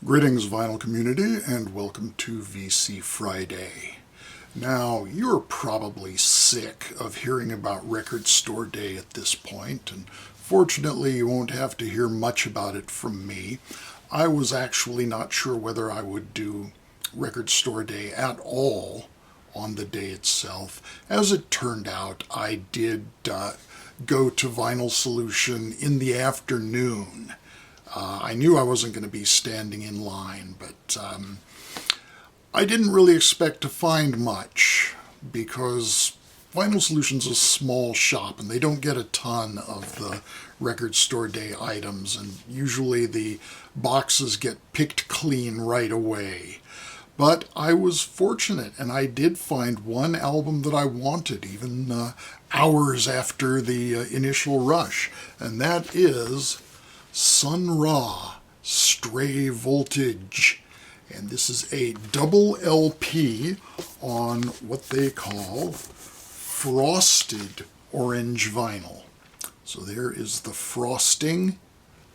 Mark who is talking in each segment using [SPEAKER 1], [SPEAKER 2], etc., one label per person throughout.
[SPEAKER 1] Greetings, vinyl community, and welcome to VC Friday. Now, you're probably sick of hearing about Record Store Day at this point, and fortunately you won't have to hear much about it from me. I was actually not sure whether I would do Record Store Day at all on the day itself. As it turned out, I did go to Vinyl Solution in the afternoon. I knew I wasn't going to be standing in line, but I didn't really expect to find much because Vinyl Solution's a small shop and they don't get a ton of the Record Store Day items, and usually the boxes get picked clean right away. But I was fortunate, and I did find one album that I wanted, even hours after the initial rush, and that is Sun Ra, Stray Voltage. And this is a double LP on what they call frosted orange vinyl. So there is the frosting,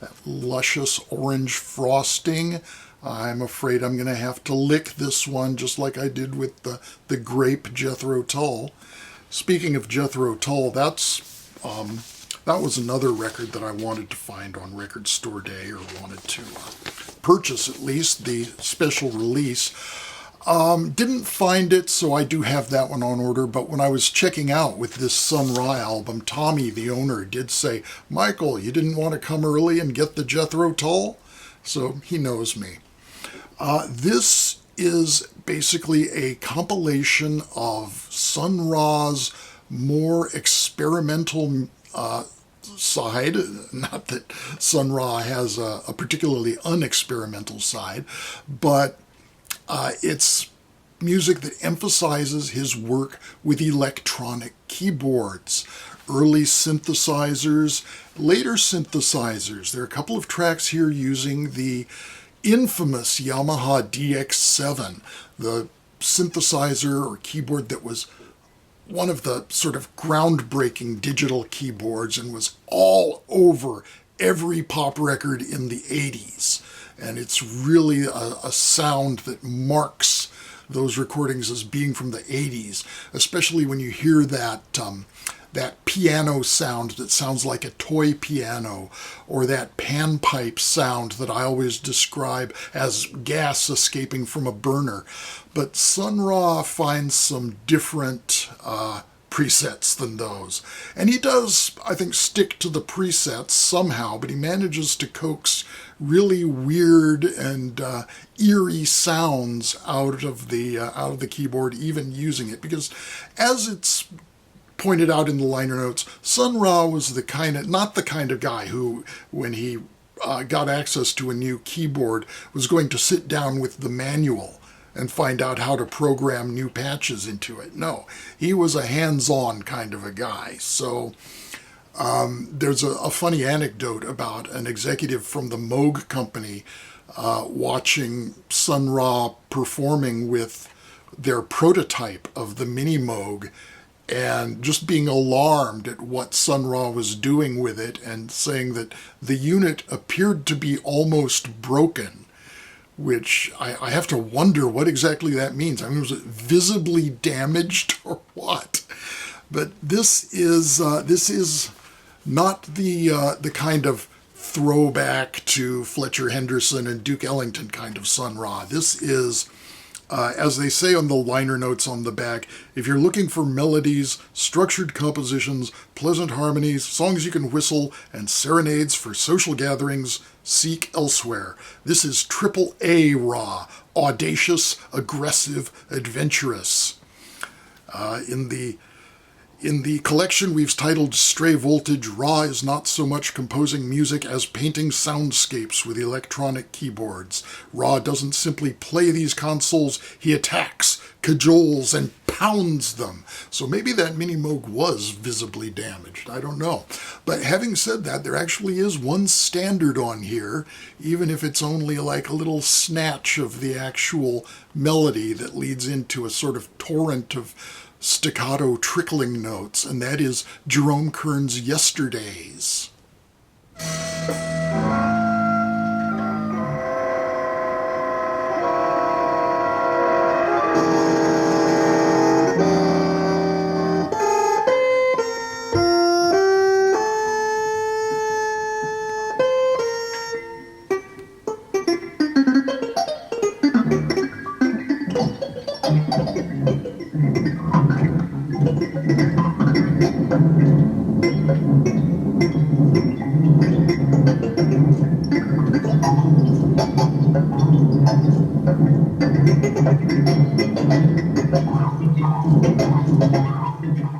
[SPEAKER 1] that luscious orange frosting. I'm afraid I'm going to have to lick this one just like I did with the grape Jethro Tull. Speaking of Jethro Tull, that was another record that I wanted to find on Record Store Day, or wanted to purchase at least, the special release. Didn't find it, so I do have that one on order, but when I was checking out with this Sun Ra album, Tommy, the owner, did say, "Michael, you didn't want to come early and get the Jethro Tull?" So he knows me. This is basically a compilation of Sun Ra's more experimental side. Not that Sun Ra has a particularly unexperimental side, but it's music that emphasizes his work with electronic keyboards, early synthesizers, later synthesizers. There are a couple of tracks here using the infamous Yamaha DX7, the synthesizer or keyboard that was one of the sort of groundbreaking digital keyboards and was all over every pop record in the 80s. And it's really a sound that marks those recordings as being from the 80s, especially when you hear that piano sound that sounds like a toy piano, or that panpipe sound that I always describe as gas escaping from a burner. But Sun Ra finds some different presets than those. And he does, I think, stick to the presets somehow, but he manages to coax really weird and eerie sounds out of the keyboard, even using it. Because as it's pointed out in the liner notes, Sun Ra was not the kind of guy who, when he got access to a new keyboard, was going to sit down with the manual and find out how to program new patches into it. No, he was a hands-on kind of a guy. So there's a funny anecdote about an executive from the Moog company watching Sun Ra performing with their prototype of the Mini Moog, and just being alarmed at what Sun Ra was doing with it, and saying that the unit appeared to be almost broken, which I have to wonder what exactly that means. I mean, was it visibly damaged or what? But this is not the kind of throwback to Fletcher Henderson and Duke Ellington kind of Sun Ra. This is, as they say on the liner notes on the back, if you're looking for melodies, structured compositions, pleasant harmonies, songs you can whistle, and serenades for social gatherings, seek elsewhere. This is triple A Ra, audacious, aggressive, adventurous. In the collection we've titled Stray Voltage, Ra is not so much composing music as painting soundscapes with electronic keyboards. Ra doesn't simply play these consoles, he attacks, cajoles, and pounds them. So maybe that Mini Moog was visibly damaged, I don't know. But having said that, there actually is one standard on here, even if it's only like a little snatch of the actual melody that leads into a sort of torrent of staccato trickling notes, and that is Jerome Kern's Yesterdays.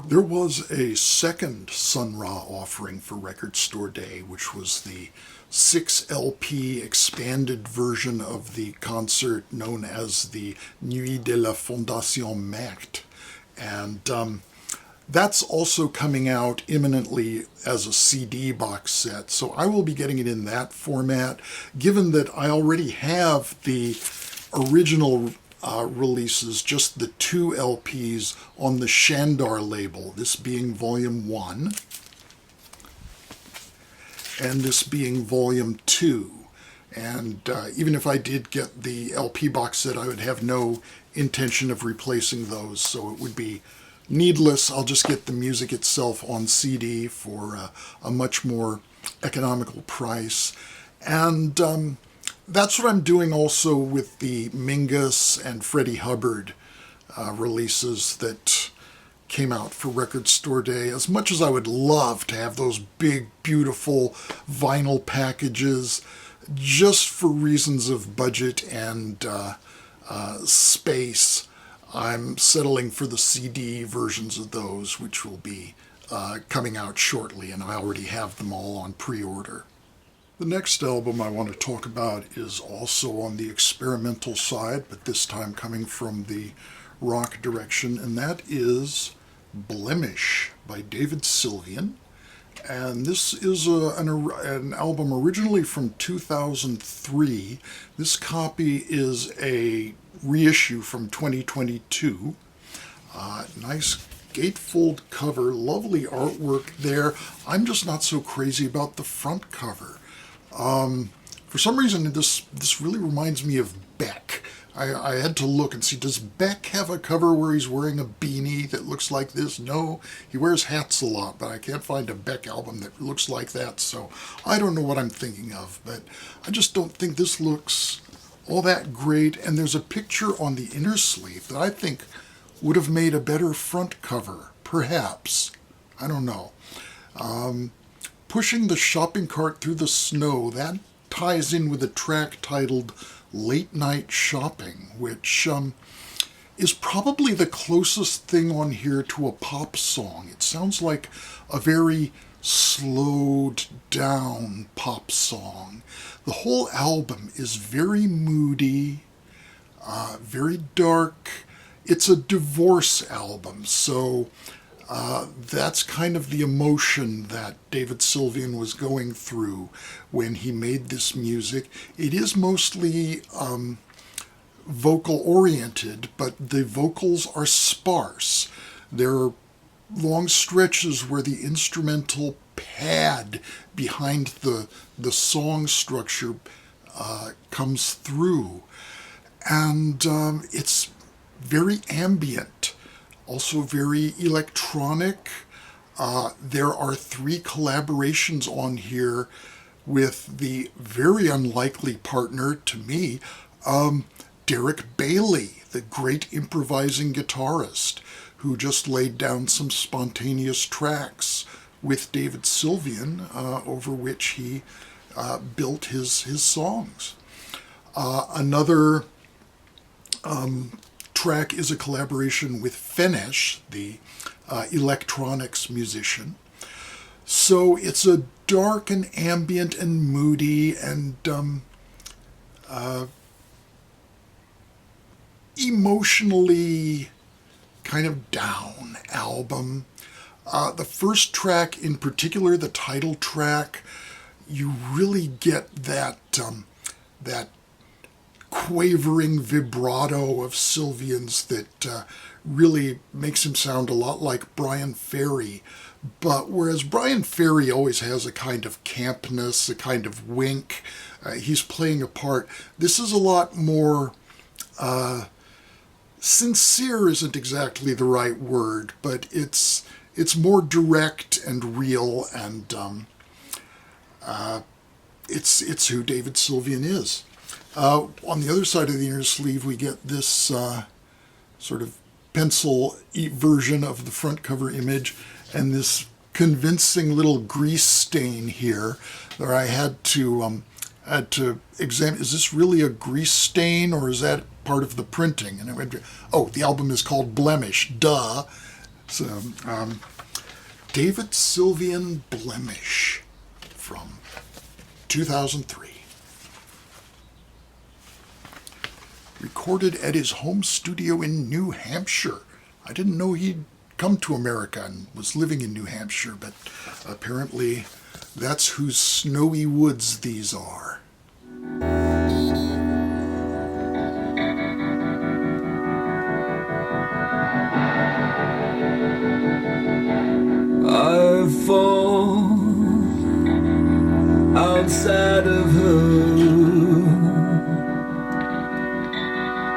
[SPEAKER 1] There was a second Sun Ra offering for Record Store Day, which was the 6 LP expanded version of the concert known as the Nuit de la Fondation Marthe. And that's also coming out imminently as a CD box set. So I will be getting it in that format, given that I already have the original releases, just the 2 LPs on the Shandar label, this being Volume 1 and this being Volume 2. And even if I did get the LP box set, I would have no intention of replacing those, so it would be needless. I'll just get the music itself on CD for a much more economical price. And that's what I'm doing also with the Mingus and Freddie Hubbard releases that came out for Record Store Day. As much as I would love to have those big, beautiful vinyl packages, just for reasons of budget and space, I'm settling for the CD versions of those, which will be coming out shortly, and I already have them all on pre-order. The next album I want to talk about is also on the experimental side, but this time coming from the rock direction, and that is Blemish by David Sylvian. And this is an album originally from 2003. This copy is a reissue from 2022. Nice gatefold cover, lovely artwork there. I'm just not so crazy about the front cover. For some reason, this really reminds me of Beck. I had to look and see, does Beck have a cover where he's wearing a beanie that looks like this? No, he wears hats a lot, but I can't find a Beck album that looks like that, so I don't know what I'm thinking of, but I just don't think this looks all that great. And there's a picture on the inner sleeve that I think would have made a better front cover, perhaps. I don't know. Pushing the shopping cart through the snow, that ties in with a track titled Late Night Shopping, which is probably the closest thing on here to a pop song. It sounds like a very slowed down pop song. The whole album is very moody, very dark. It's a divorce album, so that's kind of the emotion that David Sylvian was going through when he made this music. It is mostly vocal oriented, but the vocals are sparse. There are long stretches where the instrumental pad behind the song structure comes through. And it's very ambient. Also very electronic. There are 3 collaborations on here with the very unlikely partner to me, Derek Bailey, the great improvising guitarist who just laid down some spontaneous tracks with David Sylvian, over which he built his songs. Another track is a collaboration with Fenish, the electronics musician. So it's a dark and ambient and moody and emotionally kind of down album. The first track in particular, the title track, you really get that quavering vibrato of Sylvian's that really makes him sound a lot like Brian Ferry. But whereas Brian Ferry always has a kind of campness, a kind of wink, he's playing a part, this is a lot more sincere isn't exactly the right word, but it's more direct and real, and it's who David Sylvian is. On the other side of the inner sleeve, we get this sort of pencil version of the front cover image and this convincing little grease stain here where I had to had to examine, is this really a grease stain or is that part of the printing? And I went, oh, the album is called Blemish, duh. So, David Sylvian, Blemish from 2003. Recorded at his home studio in New Hampshire. I didn't know he'd come to America and was living in New Hampshire, but apparently that's whose snowy woods these are.
[SPEAKER 2] I fall outside of her.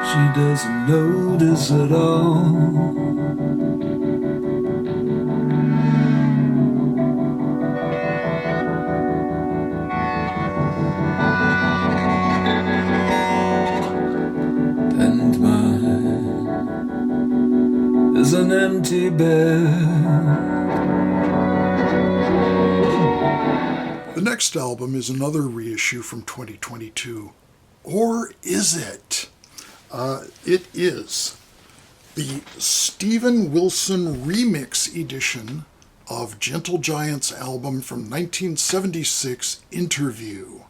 [SPEAKER 2] She doesn't notice at all. And mine is an empty bed.
[SPEAKER 1] The next album is another reissue from 2022. Or is it? It is the Steven Wilson remix edition of Gentle Giant's album from 1976, Interview.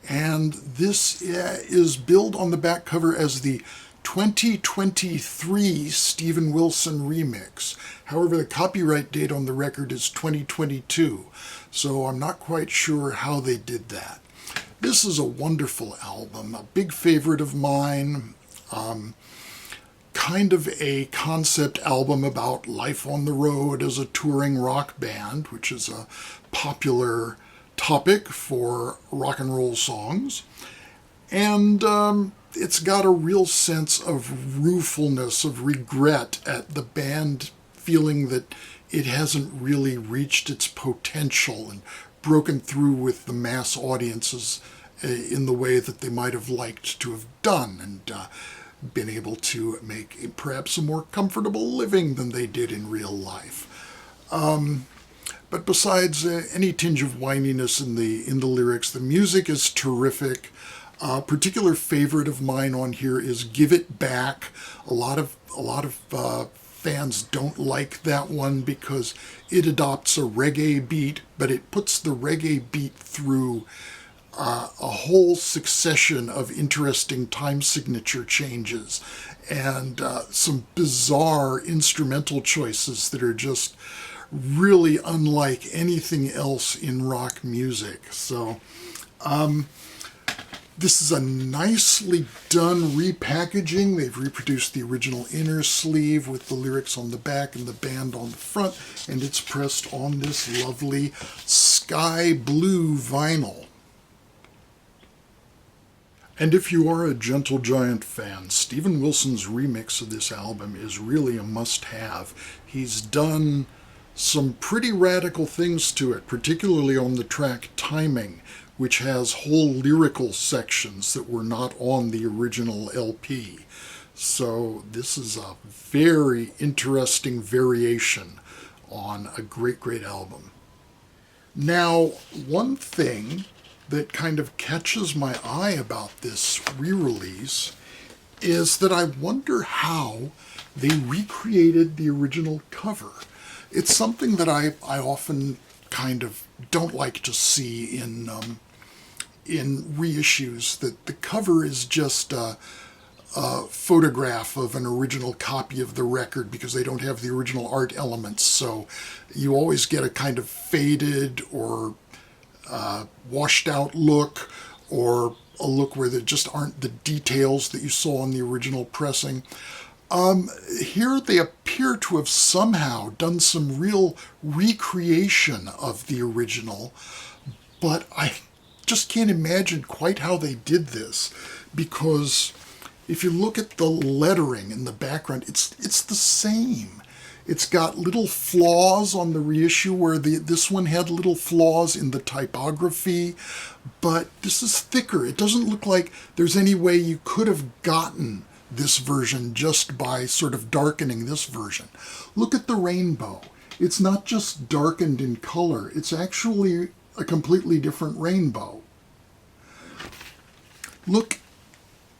[SPEAKER 1] And this is billed on the back cover as the 2023 Steven Wilson remix. However, the copyright date on the record is 2022, so I'm not quite sure how they did that. This is a wonderful album, a big favorite of mine, kind of a concept album about life on the road as a touring rock band, which is a popular topic for rock and roll songs. And it's got a real sense of ruefulness, of regret at the band feeling that it hasn't really reached its potential and broken through with the mass audiences in the way that they might have liked to have done, and been able to make perhaps a more comfortable living than they did in real life. But besides any tinge of whininess in the lyrics, the music is terrific. A particular favorite of mine on here is "Give It Back." A lot of fans don't like that one because it adopts a reggae beat, but it puts the reggae beat through a whole succession of interesting time signature changes and some bizarre instrumental choices that are just really unlike anything else in rock music. So this is a nicely done repackaging. They've reproduced the original inner sleeve with the lyrics on the back and the band on the front, and it's pressed on this lovely sky blue vinyl. And if you are a Gentle Giant fan, Steven Wilson's remix of this album is really a must-have. He's done some pretty radical things to it, particularly on the track Timing, which has whole lyrical sections that were not on the original LP. So this is a very interesting variation on a great, great album. Now, one thing that kind of catches my eye about this re-release is that I wonder how they recreated the original cover. It's something that I often kind of don't like to see in reissues, that the cover is just a photograph of an original copy of the record because they don't have the original art elements. So you always get a kind of faded or washed out look, or a look where there just aren't the details that you saw on the original pressing. Here they appear to have somehow done some real recreation of the original, but I just can't imagine quite how they did this, because if you look at the lettering in the background, it's the same. It's got little flaws on the reissue where this one had little flaws in the typography, but this is thicker. It doesn't look like there's any way you could have gotten this version just by sort of darkening this version. Look at the rainbow. It's not just darkened in color, it's actually a completely different rainbow. Look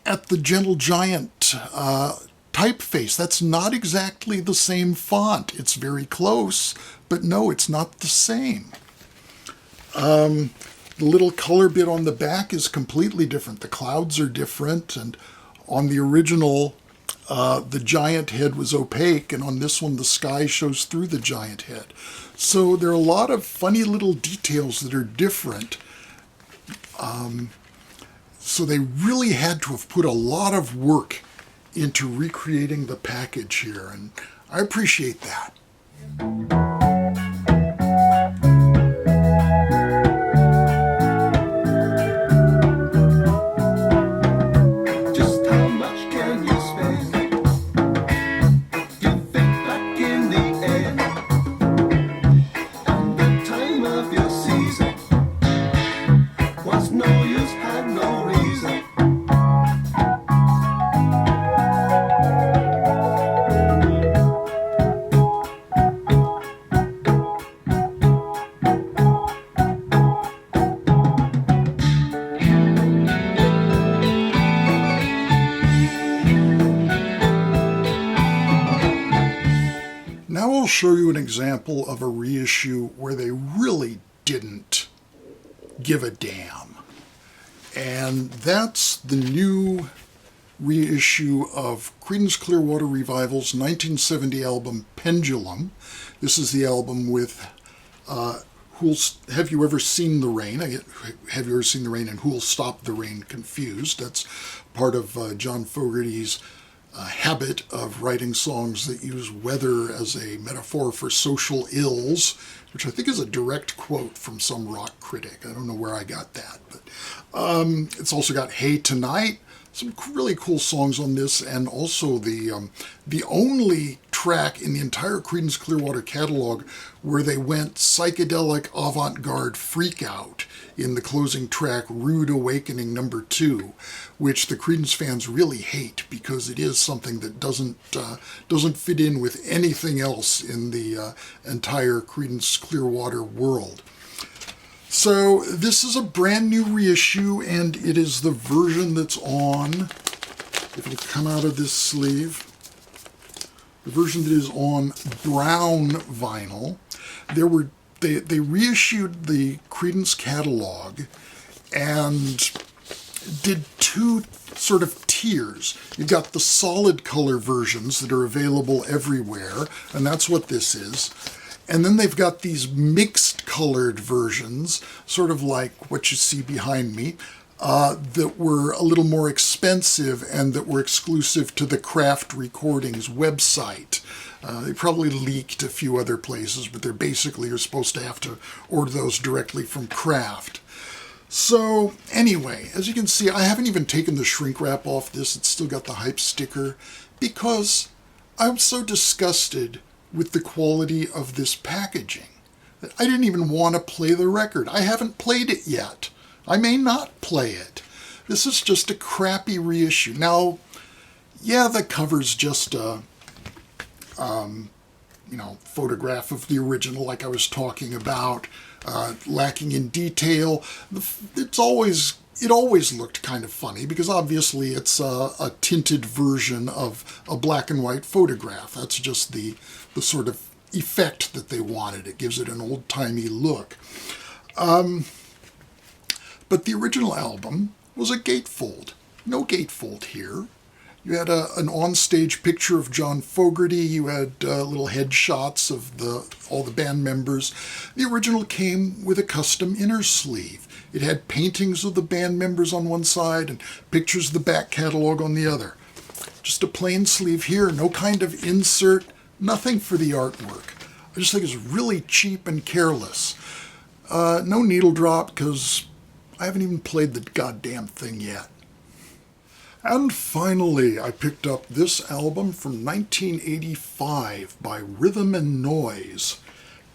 [SPEAKER 1] at the Gentle Giant typeface. That's not exactly the same font. It's very close, but no, it's not the same. The little color bit on the back is completely different. The clouds are different, and on the original, the giant head was opaque, and on this one, the sky shows through the giant head. So there are a lot of funny little details that are different. So they really had to have put a lot of work into recreating the package here, and I appreciate that.
[SPEAKER 2] Just how much can you spend? Give it back in the end. And the time of your season was no use, had no reason.
[SPEAKER 1] Now I'll show you an example of a reissue where they really didn't give a damn. And that's the new reissue of Creedence Clearwater Revival's 1970 album Pendulum. This is the album with Have You Ever Seen the Rain? Have You Ever Seen the Rain and Who'll Stop the Rain confused. That's part of John Fogerty's habit of writing songs that use weather as a metaphor for social ills, which I think is a direct quote from some rock critic. I don't know where I got that, but it's also got Hey Tonight, some really cool songs on this, and also the only track in the entire Creedence Clearwater catalog where they went psychedelic avant-garde freak out in the closing track Rude Awakening No. 2, which the Creedence fans really hate because it is something that doesn't fit in with anything else in the entire Creedence Clearwater world. So this is a brand new reissue, and it is the version that's on, if it'll come out of this sleeve, the version that is on brown vinyl. They reissued the Creedence catalog and did two sort of tiers. You've got the solid color versions that are available everywhere, and that's what this is. And then they've got these mixed colored versions, sort of like what you see behind me, that were a little more expensive and that were exclusive to the Craft Recordings website. They probably leaked a few other places, but they're basically, you're supposed to have to order those directly from Craft. So anyway, as you can see, I haven't even taken the shrink wrap off this. It's still got the hype sticker because I'm so disgusted with the quality of this packaging that I didn't even want to play the record. I haven't played it yet. I may not play it. This is just a crappy reissue. Now, yeah, the cover's just a photograph of the original, like I was talking about, lacking in detail. It always looked kind of funny because obviously it's a tinted version of a black and white photograph. That's just the sort of effect that they wanted. It gives it an old-timey look. But the original album was a gatefold. No gatefold here. You had an onstage picture of John Fogerty. You had little headshots of all the band members. The original came with a custom inner sleeve. It had paintings of the band members on one side and pictures of the back catalog on the other. Just a plain sleeve here, no kind of insert, nothing for the artwork. I just think it's really cheap and careless. No needle drop because I haven't even played the goddamn thing yet. And finally, I picked up this album from 1985 by Rhythm and Noise,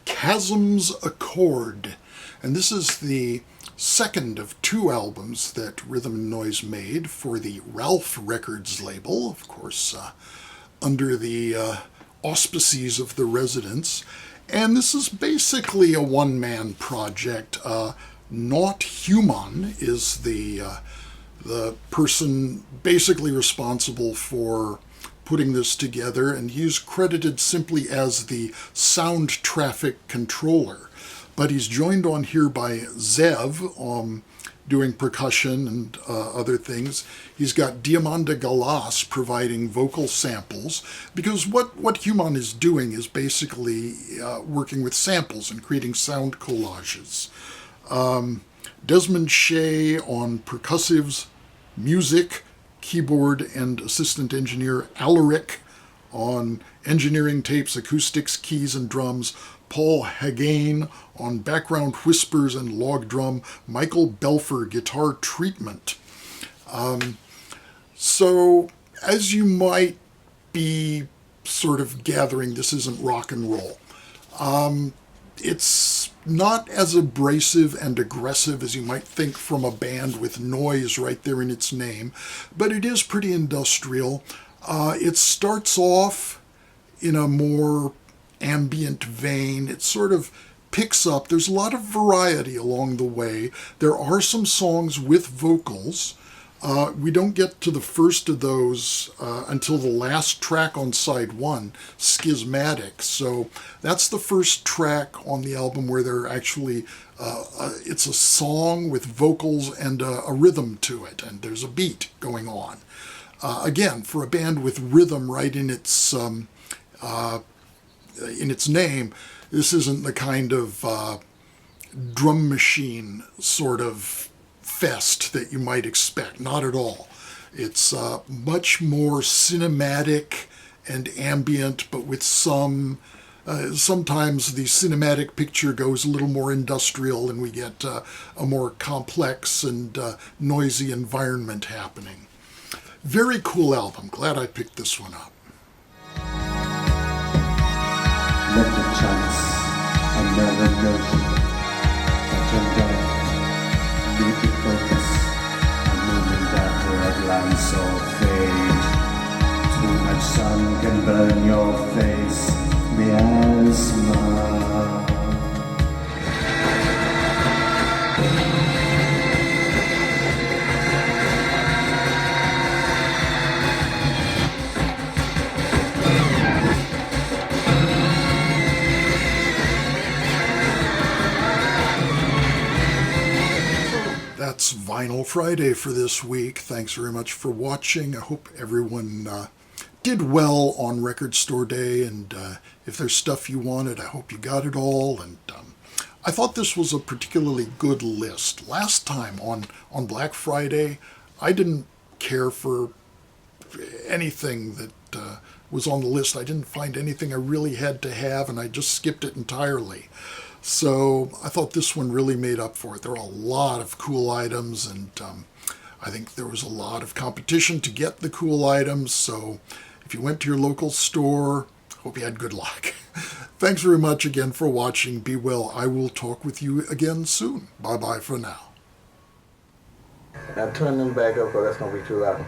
[SPEAKER 1] Chasm's Accord. And this is the second of two albums that Rhythm and Noise made for the Ralph Records label, of course, under the auspices of the Residents. And this is basically a one-man project. Not Human is the the person basically responsible for putting this together, and he's credited simply as the sound traffic controller. But he's joined on here by Zev, doing percussion and other things. He's got Diamanda Galas providing vocal samples, because what Human is doing is basically working with samples and creating sound collages. Desmond Shea on percussives, music, keyboard, and assistant engineer Alaric on engineering tapes, acoustics, keys, and drums. Paul Hagane on background whispers and log drum. Michael Belfer, guitar treatment. So, as you might be sort of gathering, this isn't rock and roll. It's not as abrasive and aggressive as you might think from a band with noise right there in its name, but it is pretty industrial. It starts off in a more ambient vein. It sort of picks up. There's a lot of variety along the way. There are some songs with vocals. We don't get to the first of those until the last track on side one, Schismatic. So that's the first track on the album where they're actually, it's a song with vocals and a rhythm to it, and there's a beat going on. Again, for a band with rhythm right in its name, this isn't the kind of drum machine sort of fest that you might expect. Not at all. It's much more cinematic and ambient, but with some, sometimes the cinematic picture goes a little more industrial and we get a more complex and noisy environment happening. Very cool album. Glad I picked this one up.
[SPEAKER 2] Let the chance another notion touch and go. Need to focus a moment after a glance or fade. Too much sun can burn your face. Miasma.
[SPEAKER 1] That's Vinyl Friday for this week. Thanks very much for watching. I hope everyone did well on Record Store Day, and if there's stuff you wanted, I hope you got it all. And I thought this was a particularly good list. Last time on Black Friday, I didn't care for anything that was on the list. I didn't find anything I really had to have, and I just skipped it entirely. So I thought this one really made up for it. There are a lot of cool items, and I think there was a lot of competition to get the cool items. So if you went to your local store, hope you had good luck. Thanks very much again for watching. Be well. I will talk with you again soon. Bye-bye for now.
[SPEAKER 3] Now turn them back up, or that's going to be too loud.